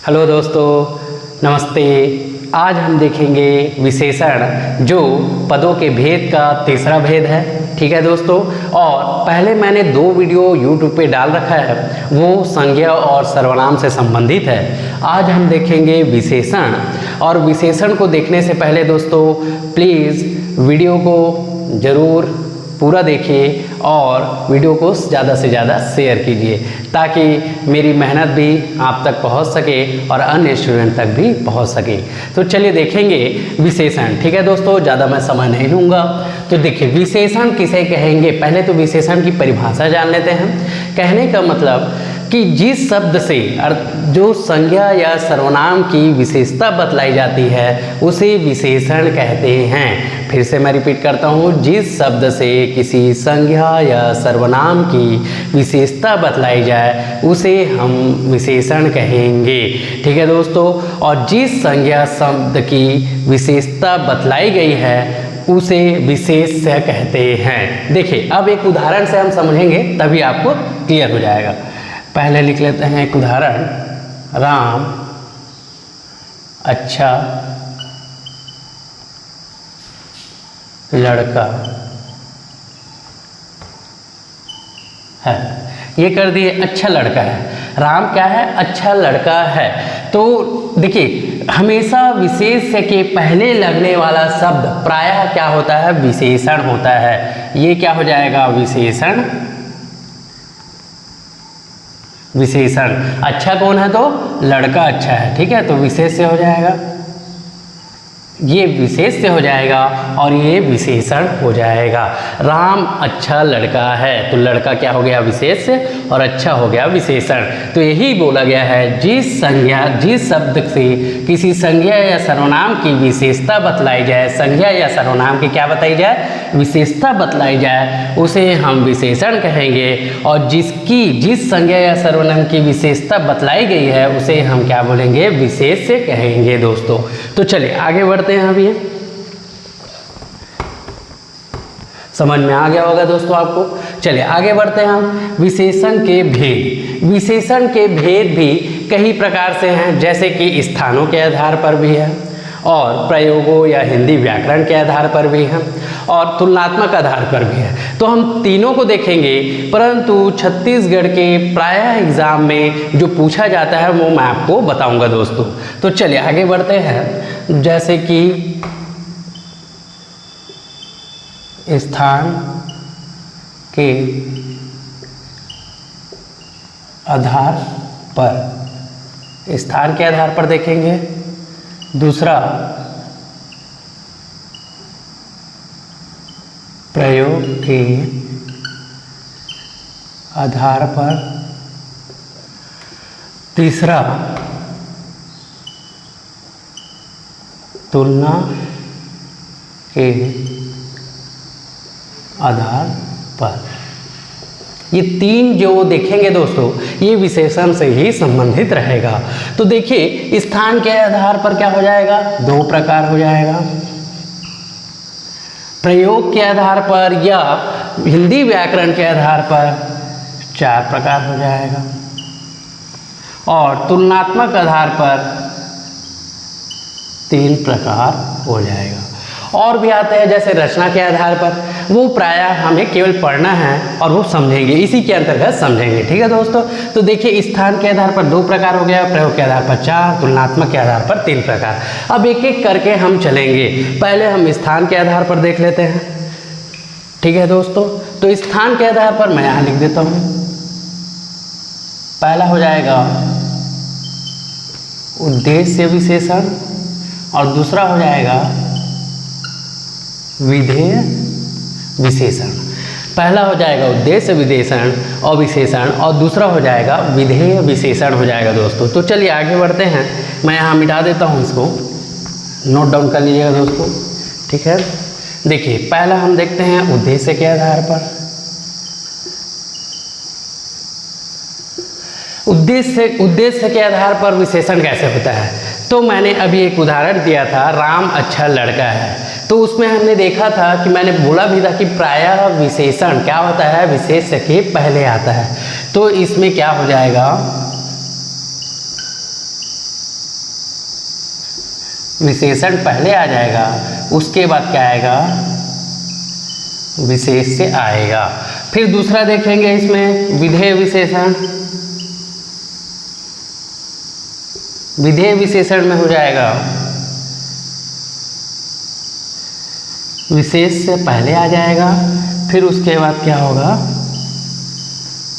Hello दोस्तों, नमस्ते। आज हम देखेंगे विशेषण जो पदों के भेद का तीसरा भेद है। ठीक है दोस्तों, और पहले मैंने 2 वीडियो YouTube पे डाल रखा है, वो संज्ञा और सर्वनाम से संबंधित है। आज हम देखेंगे विशेषण, और विशेषण को देखने से पहले दोस्तों प्लीज़ वीडियो को ज़रूर पूरा देखिए और वीडियो को ज़्यादा से ज़्यादा शेयर कीजिए ताकि मेरी मेहनत भी आप तक पहुंच सके और अन्य स्टूडेंट तक भी पहुंच सके। तो चलिए देखेंगे विशेषण। ठीक है दोस्तों, ज़्यादा मैं समय नहीं लूँगा। तो देखिए विशेषण किसे कहेंगे, पहले तो विशेषण की परिभाषा जान लेते हैं। कहने का मतलब कि जिस शब्द से जो संज्ञा या सर्वनाम की विशेषता बतलाई जाती है उसे विशेषण कहते हैं। फिर से मैं रिपीट करता हूँ, जिस शब्द से किसी संज्ञा या सर्वनाम की विशेषता बतलाई जाए उसे हम विशेषण कहेंगे। ठीक है दोस्तों, और जिस संज्ञा शब्द की विशेषता बतलाई गई है उसे विशेष्य कहते हैं। देखिए अब एक उदाहरण से हम समझेंगे तभी आपको क्लियर हो जाएगा। पहले लिख लेते हैं एक उदाहरण। राम अच्छा लड़का है। ये कर दिए, अच्छा लड़का है। राम क्या है? अच्छा लड़का है। तो देखिए हमेशा विशेष्य के पहले लगने वाला शब्द प्रायः क्या होता है? विशेषण होता है। ये क्या हो जाएगा? विशेषण। विशेषण। अच्छा कौन है? तो लड़का अच्छा है। ठीक है, तो विशेष्य हो जाएगा, ये विशेष्य हो जाएगा और ये विशेषण हो जाएगा। राम अच्छा लड़का है, तो लड़का क्या हो गया? विशेष्य, और अच्छा हो गया विशेषण। तो यही बोला गया है, जिस शब्द से किसी संज्ञा या सर्वनाम की विशेषता बतलाई जाए, संज्ञा या सर्वनाम की क्या बताई जाए? विशेषता बतलाई जाए, उसे हम विशेषण कहेंगे। और जिस संज्ञा या सर्वनाम की विशेषता बतलाई गई है उसे हम क्या बोलेंगे? विशेष्य कहेंगे दोस्तों। तो चलिए आगे बढ़ते हैं। अभी समझ में आ गया होगा दोस्तों आपको। चलिए आगे बढ़ते हैं हम। विशेषण के भेद। विशेषण के भेद भी कई प्रकार से हैं, जैसे कि स्थानों के आधार पर भी है, और प्रयोगों या हिंदी व्याकरण के आधार पर भी है, और तुलनात्मक आधार पर भी है। तो हम तीनों को देखेंगे, परंतु छत्तीसगढ़ के प्रायः एग्जाम में जो पूछा जाता है वो मैं आपको बताऊंगा दोस्तों। तो चलिए आगे बढ़ते हैं। जैसे कि स्थान के आधार पर, स्थान के आधार पर देखेंगे। दूसरा प्रयोग के आधार पर। तीसरा तुलना के आधार पर। ये 3 जो देखेंगे दोस्तों, ये विशेषण से ही संबंधित रहेगा। तो देखिए स्थान के आधार पर क्या हो जाएगा? 2 प्रकार हो जाएगा। प्रयोग के आधार पर या हिंदी व्याकरण के आधार पर 4 प्रकार हो जाएगा, और तुलनात्मक आधार पर 3 प्रकार हो जाएगा। और भी आते हैं जैसे रचना के आधार पर, वो प्रायः हमें केवल पढ़ना है और वो समझेंगे, इसी के अंतर्गत समझेंगे। ठीक है दोस्तों, तो देखिए स्थान के आधार पर 2 प्रकार हो गया, प्रयोग के आधार पर 4, तुलनात्मक के आधार पर 3 प्रकार। अब एक एक करके हम चलेंगे। पहले हम स्थान के आधार पर देख लेते हैं। ठीक है दोस्तों, तो स्थान के आधार पर मैं यहाँ लिख देता हूँ। पहला हो जाएगा उद्देश्य विशेषण, और दूसरा हो जाएगा विधेय विशेषण। पहला हो जाएगा उद्देश्य विशेषण और विशेषण, और दूसरा हो जाएगा विधेय विशेषण हो जाएगा दोस्तों। तो चलिए आगे बढ़ते हैं। मैं यहाँ मिटा देता हूँ, इसको नोट डाउन कर लीजिएगा दोस्तों। ठीक है, देखिए पहला हम देखते हैं उद्देश्य के आधार पर। उद्देश्य के आधार पर विशेषण कैसे होता है? तो मैंने अभी एक उदाहरण दिया था, राम अच्छा लड़का है। तो उसमें हमने देखा था कि मैंने बोला भी था कि प्रायः विशेषण क्या होता है, विशेष्य के पहले आता है। तो इसमें क्या हो जाएगा, विशेषण पहले आ जाएगा, उसके बाद क्या आएगा, विशेष से आएगा। फिर दूसरा देखेंगे इसमें विधेय विशेषण। विधेय विशेषण में हो जाएगा विशेष से पहले आ जाएगा, फिर उसके बाद क्या होगा,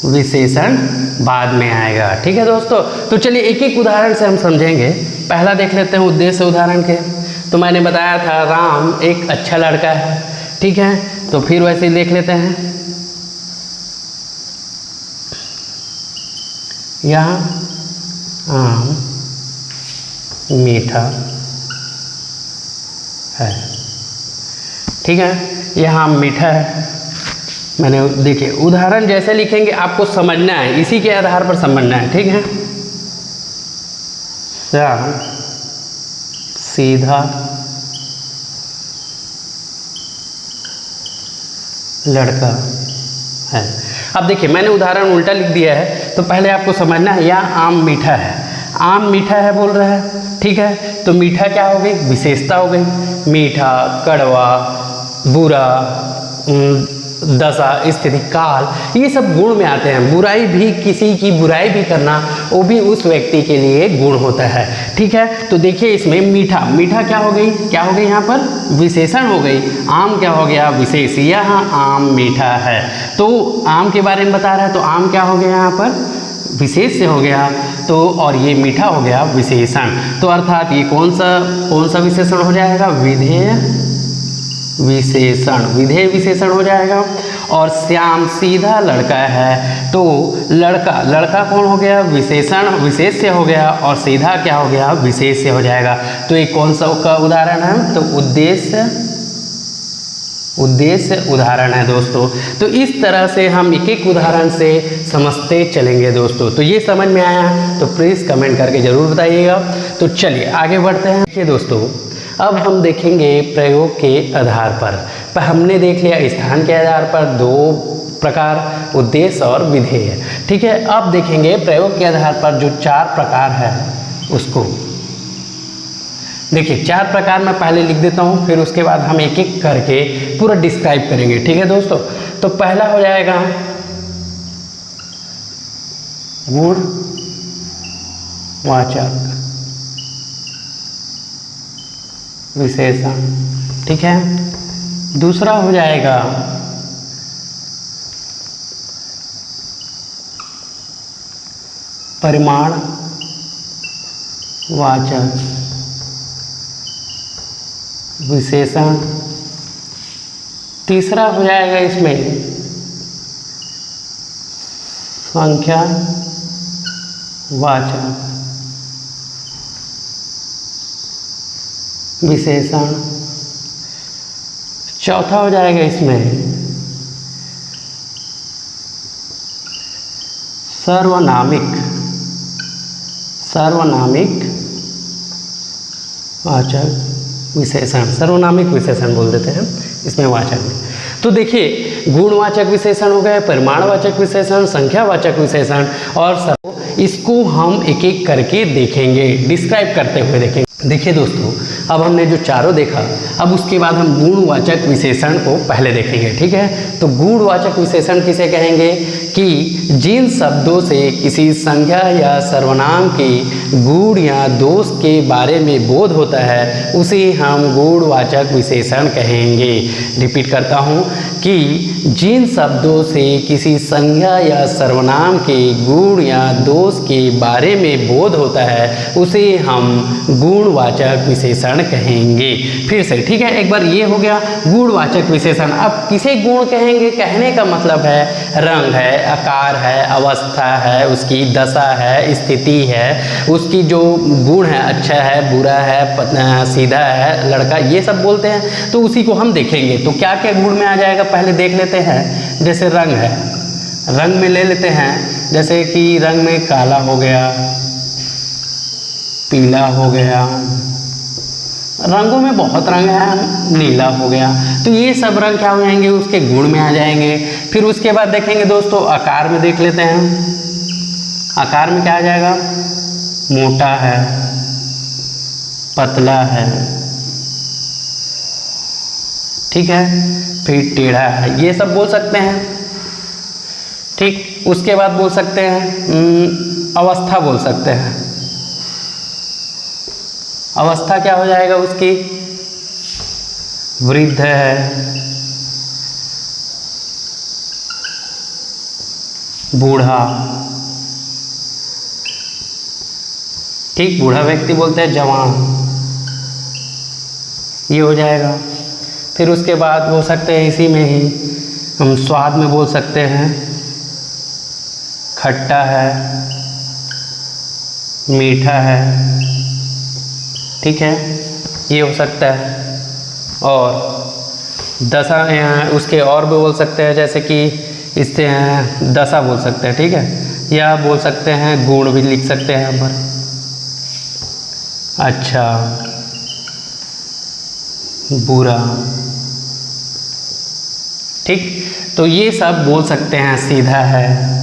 विशेषण बाद में आएगा। ठीक है दोस्तों, तो चलिए एक एक उदाहरण से हम समझेंगे। पहला देख लेते हैं उद्देश्य उदाहरण के। तो मैंने बताया था राम एक अच्छा लड़का है, ठीक है, तो फिर वैसे ही देख लेते हैं। यहाँ आम मीठा है, ठीक है, यहाँ आम मीठा है। मैंने देखिए उदाहरण जैसे लिखेंगे आपको समझना है, इसी के आधार पर समझना है, ठीक है। श्याम सीधा लड़का है। अब देखिए मैंने उदाहरण उल्टा लिख दिया है, तो पहले आपको समझना है, यहाँ आम मीठा है, आम मीठा है बोल रहा है, ठीक है, तो मीठा क्या हो गई, विशेषता हो गई। मीठा, कड़वा, बुरा, दशा, स्थिति, काल, ये सब गुण में आते हैं। बुराई भी, किसी की बुराई भी करना, वो भी उस व्यक्ति के लिए गुण होता है, ठीक है। तो देखिए इसमें मीठा, मीठा क्या हो गई, क्या हो गई यहाँ पर, विशेषण हो गई। आम क्या हो गया, विशेष, यहाँ आम मीठा है, तो आम के बारे में बता रहा है, तो आम क्या हो गया यहाँ पर, विशेष से हो गया, तो और ये मीठा हो गया विशेषण। तो अर्थात ये कौन सा विशेषण हो जाएगा, विधेय विशेषण, विधेय विशेषण हो जाएगा। और श्याम सीधा लड़का है, तो लड़का, लड़का कौन हो गया, विशेषण, विशेष से हो गया, और सीधा क्या हो गया, विशेष से हो जाएगा। तो ये कौन सा का उदाहरण है, तो उद्देश्य उदाहरण है दोस्तों। तो इस तरह से हम एक एक उदाहरण से समझते चलेंगे दोस्तों। तो ये समझ में आया तो प्लीज़ कमेंट करके ज़रूर बताइएगा। तो चलिए आगे बढ़ते हैं। देखिए दोस्तों, अब हम देखेंगे प्रयोग के आधार पर हमने देख लिया स्थान के आधार पर दो प्रकार, उद्देश्य और विधेय, ठीक है। अब देखेंगे प्रयोग के आधार पर जो 4 प्रकार है उसको। देखिए 4 प्रकार मैं पहले लिख देता हूँ, फिर उसके बाद हम एक एक करके पूरा डिस्क्राइब करेंगे, ठीक है दोस्तों। तो पहला हो जाएगा गुणवाचक विशेषण, ठीक है। दूसरा हो जाएगा परिमाणवाचक विशेषण। तीसरा हो जाएगा इसमें संख्यावाचक विशेषण। चौथा हो जाएगा इसमें सार्वनामिक वाचक विशेषण, सर्वनामिक विशेषण बोल देते हैं इसमें वाचक में। तो देखिए गुणवाचक विशेषण हो गए, परिमाणवाचक विशेषण, संख्यावाचक विशेषण, और इसको हम एक एक करके देखेंगे, डिस्क्राइब करते हुए देखेंगे। देखिए दोस्तों, अब हमने जो चारों देखा, अब उसके बाद हम गुणवाचक विशेषण को पहले देखेंगे, ठीक है। तो गुणवाचक विशेषण किसे कहेंगे कि जिन शब्दों से किसी संज्ञा या सर्वनाम के गुण या दोष के बारे में बोध होता है उसे हम गुणवाचक विशेषण कहेंगे। रिपीट करता हूँ कि जिन शब्दों से किसी संज्ञा या सर्वनाम के गुण या दोष के बारे में बोध होता है उसे हम गुणवाचक विशेषण कहेंगे। फिर से, ठीक है, एक बार ये हो गया गुणवाचक विशेषण। अब किसे गुण कहेंगे, कहने का मतलब है रंग है, आकार है, अवस्था है, उसकी दशा है, स्थिति है, उसकी जो गुण है, अच्छा है, बुरा है, सीधा है, लड़का, ये सब बोलते हैं, तो उसी को हम देखेंगे। तो क्या क्या गुण में आ जाएगा पहले देख लेते हैं। जैसे रंग है, रंग में ले लेते हैं, जैसे कि रंग में काला हो गया, पीला हो गया, रंगों में बहुत रंग है, नीला हो गया, तो ये सब रंग क्या हो जाएंगे, उसके गुण में आ जाएंगे। फिर उसके बाद देखेंगे दोस्तों आकार में देख लेते हैं। आकार में क्या आ जाएगा, मोटा है, पतला है, ठीक है, फिर टेढ़ा है, ये सब बोल सकते हैं। ठीक, उसके बाद बोल सकते हैं अवस्था बोल सकते हैं। अवस्था क्या हो जाएगा उसकी? वृद्ध है, बूढ़ा, ठीक, बूढ़ा व्यक्ति बोलते हैं जवान, ये हो जाएगा। फिर उसके बाद बोल सकते हैं इसी में ही हम स्वाद में बोल सकते हैं खट्टा है, मीठा है, ठीक है, ये हो सकता है। और दशा उसके और भी बोल सकते हैं, जैसे कि इससे दशा बोल सकते हैं, ठीक है, या बोल सकते हैं गुण भी लिख सकते हैं यहाँ पर। अच्छा, बुरा, ठीक, तो ये सब बोल सकते हैं। सीधा है,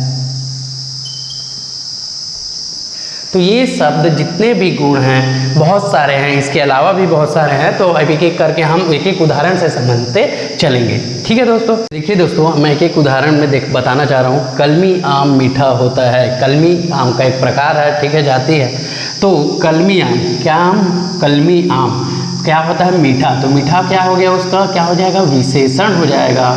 तो ये शब्द जितने भी गुण हैं बहुत सारे हैं, इसके अलावा भी बहुत सारे हैं, तो अब एक एक करके हम एक एक उदाहरण से समझते चलेंगे। ठीक है दोस्तों, देखिए दोस्तों, मैं एक एक उदाहरण में बताना चाह रहा हूँ। कलमी आम मीठा होता है, कलमी आम का एक प्रकार है, ठीक है, जाति है। तो कलमी आम, क्या आम? कलमी आम क्या होता है? मीठा। तो मीठा क्या हो गया, उसका क्या हो जाएगा? विशेषण हो जाएगा।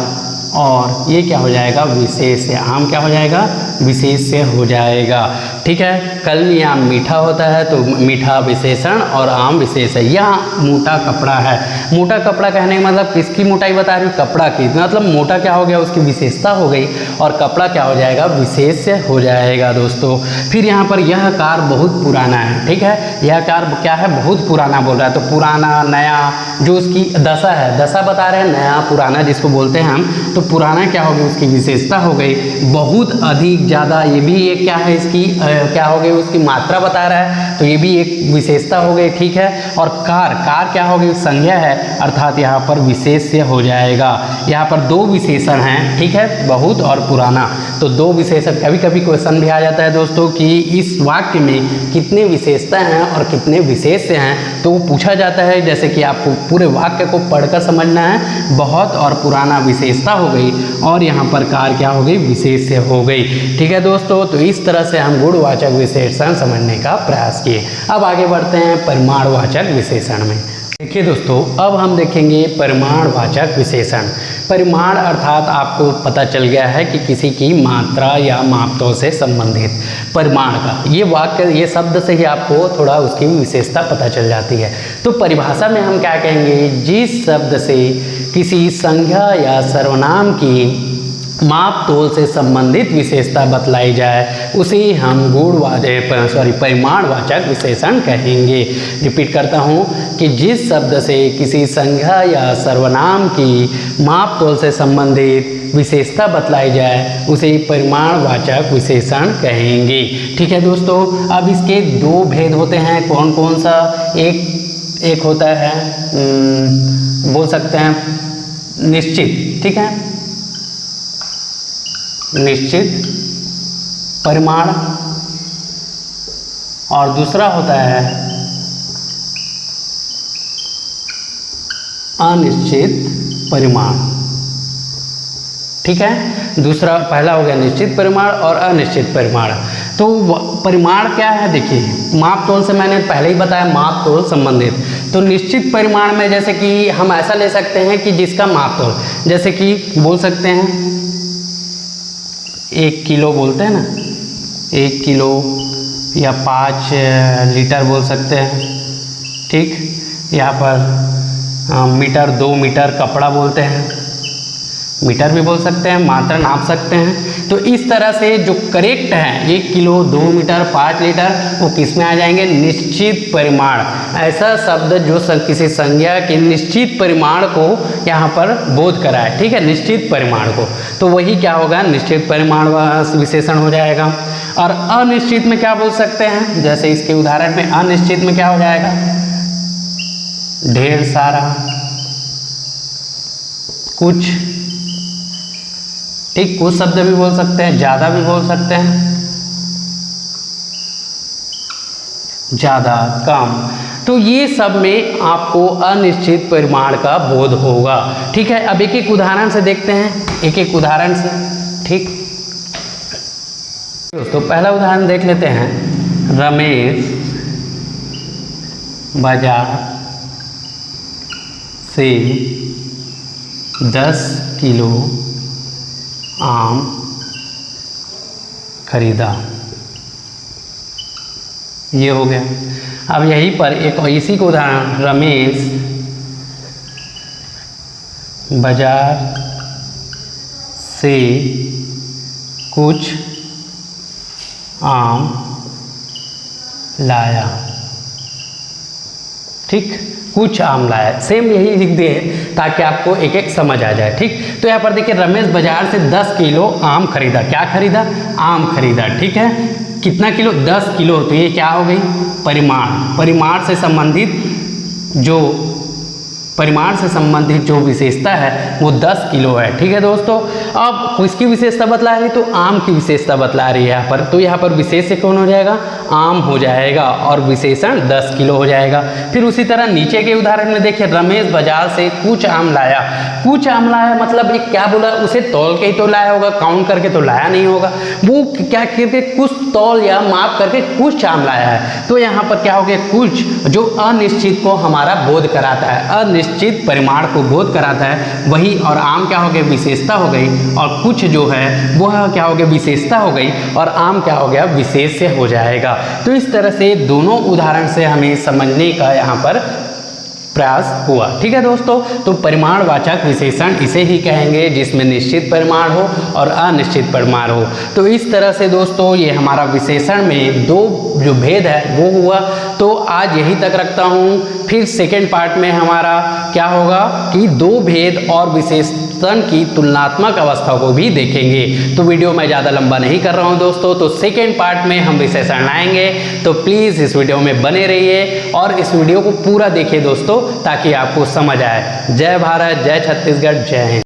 और ये क्या हो जाएगा? विशेष्य। आम क्या हो जाएगा? विशेष्य हो जाएगा। ठीक है, कलमी आम मीठा होता है, तो मीठा विशेषण और आम विशेष है। यह मोटा कपड़ा है। मोटा कपड़ा कहने का मतलब किसकी मोटाई बता रही हूँ? कपड़ा की। मतलब मोटा क्या हो गया? उसकी विशेषता हो गई, और कपड़ा क्या हो जाएगा? विशेष्य हो जाएगा दोस्तों। फिर यहाँ पर यह कार बहुत पुराना है। ठीक है, यह कार क्या है? बहुत पुराना बोल रहा है। तो पुराना, नया, जो उसकी दशा है, दशा बता रहे हैं, नया पुराना जिसको बोलते हैं हम, तो पुराना क्या हो गई? उसकी विशेषता हो गई। बहुत अधिक, ज़्यादा, ये भी एक क्या है? इसकी क्या हो गई? उसकी मात्रा बता रहा है, तो ये भी एक विशेषता हो गई। ठीक है, और कार, कार क्या हो गई? संज्ञा है, अर्थात यहाँ पर विशेष्य हो जाएगा। यहाँ पर दो विशेषण हैं, ठीक है, बहुत और पुराना। तो दो विशेषण, कभी कभी क्वेश्चन भी आ जाता है दोस्तों कि इस वाक्य में कितने विशेषता हैं और कितने विशेष्य हैं, तो वो पूछा जाता है। जैसे कि आपको पूरे वाक्य को पढ़कर समझना है। बहुत और पुराना विशेषता हो गई, और यहाँ पर कार क्या हो गई? विशेष्य हो गई। ठीक है दोस्तों, तो इस तरह से हम गुणवाचक विशेषण समझने का प्रयास किए। अब आगे बढ़ते हैं परिमाणवाचक विशेषण में। देखिए दोस्तों, अब हम देखेंगे परिमाणवाचक विशेषण। परिमाण अर्थात आपको पता चल गया है कि किसी की मात्रा या मापतोल से संबंधित परिमाण का, ये वाक्य, ये शब्द से ही आपको थोड़ा उसकी विशेषता पता चल जाती है। तो परिभाषा में हम क्या कहेंगे? जिस शब्द से किसी संज्ञा या सर्वनाम की माप तोल से संबंधित विशेषता बतलाई जाए, उसे हम परिमाणवाचक विशेषण कहेंगे। रिपीट करता हूँ कि जिस शब्द से किसी संज्ञा या सर्वनाम की माप तोल से संबंधित विशेषता बतलाई जाए, उसे परिमाणवाचक विशेषण कहेंगे। ठीक है दोस्तों, अब इसके दो भेद होते हैं। कौन कौन सा? एक होता है बोल सकते हैं निश्चित, ठीक है, निश्चित परिमाण, और दूसरा होता है अनिश्चित परिमाण। ठीक है, दूसरा, पहला हो गया निश्चित परिमाण और अनिश्चित परिमाण। तो परिमाण क्या है? देखिए, माप तोल से मैंने पहले ही बताया, माप तोल संबंधित। तो निश्चित परिमाण में जैसे कि हम ऐसा ले सकते हैं कि जिसका माप तोल, जैसे कि बोल सकते हैं 1 किलो बोलते हैं ना, 1 किलो या 5 लीटर बोल सकते हैं। ठीक, यहाँ पर मीटर, 2 मीटर कपड़ा बोलते हैं, मीटर भी बोल सकते हैं, मात्रा नाप सकते हैं। तो इस तरह से जो करेक्ट है 1 किलो, 2 मीटर, 5 लीटर, वो किस में आ जाएंगे? निश्चित परिमाण। ऐसा शब्द जो किसी संज्ञा के निश्चित परिमाण को यहाँ पर बोध कराए, ठीक है, निश्चित परिमाण को, तो वही क्या होगा? निश्चित परिमाण विशेषण हो जाएगा। और अनिश्चित में क्या बोल सकते हैं? जैसे इसके उदाहरण में अनिश्चित में क्या हो जाएगा? ढेर सारा, कुछ, ठीक, कुछ शब्द भी बोल सकते हैं, ज़्यादा भी बोल सकते हैं, ज़्यादा, कम। तो ये सब में आपको अनिश्चित परिमाण का बोध होगा। ठीक है, अब एक एक उदाहरण से देखते हैं, एक एक उदाहरण से। ठीक दोस्तों, पहला उदाहरण देख लेते हैं। रमेश बाजार से 10 किलो आम खरीदा। ये हो गया। अब यहीं पर एक इसी को उदाहरण, रमेश बाजार से कुछ आम लाया। ठीक, कुछ आम लाया, सेम यही लिख दिए ताकि आपको एक एक समझ आ जाए। ठीक, तो यहाँ पर देखिए रमेश बाजार से 10 किलो आम खरीदा। क्या खरीदा? आम खरीदा। ठीक है, कितना किलो? 10 किलो। तो ये क्या हो गई? परिमाण। परिमाण से संबंधित जो विशेषता है वो 10 किलो है। ठीक है दोस्तों, अब किसकी विशेषता बतला रही है? तो आम की विशेषता बतला रही है यहाँ पर। तो यहाँ पर विशेष्य कौन हो जाएगा? आम हो जाएगा और विशेषण 10 किलो हो जाएगा। फिर उसी तरह नीचे के उदाहरण में देखिए, रमेश बाजार से कुछ आम लाया। कुछ आम लाया मतलब एक क्या बोला? उसे तौल के ही तो लाया होगा, काउंट करके तो लाया नहीं होगा। वो क्या करके कुछ तौल या माप करके कुछ आम लाया है। तो यहाँ पर क्या हो गया? कुछ, जो अनिश्चित को हमारा बोध कराता है, अनिश्चित परिमाण को बोध कराता है वही, और आम क्या हो गया? विशेषता हो गई, और कुछ जो है वह क्या हो गया? विशेषता हो गई, और आम क्या हो गया? विशेष्य हो जाएगा। तो इस तरह से दोनों उदाहरण से हमें समझने का यहाँ पर प्रयास हुआ। ठीक है दोस्तों, तो परिमाणवाचक विशेषण इसे ही कहेंगे जिसमें निश्चित परिमाण हो और अनिश्चित परिमाण हो। तो इस तरह से दोस्तों ये हमारा विशेषण में दो जो भेद है वो हुआ। तो आज यही तक रखता हूँ। फिर सेकेंड पार्ट में हमारा क्या होगा कि दो भेद और विशेषण की तुलनात्मक अवस्था को भी देखेंगे। तो वीडियो मैं ज़्यादा लंबा नहीं कर रहा हूँ दोस्तों, तो सेकेंड पार्ट में हम विशेषण लाएंगे। तो प्लीज़ इस वीडियो में बने रहिए और इस वीडियो को पूरा देखिए दोस्तों, ताकि आपको समझ आए। जय भारत, जय छत्तीसगढ़, जय हिंद।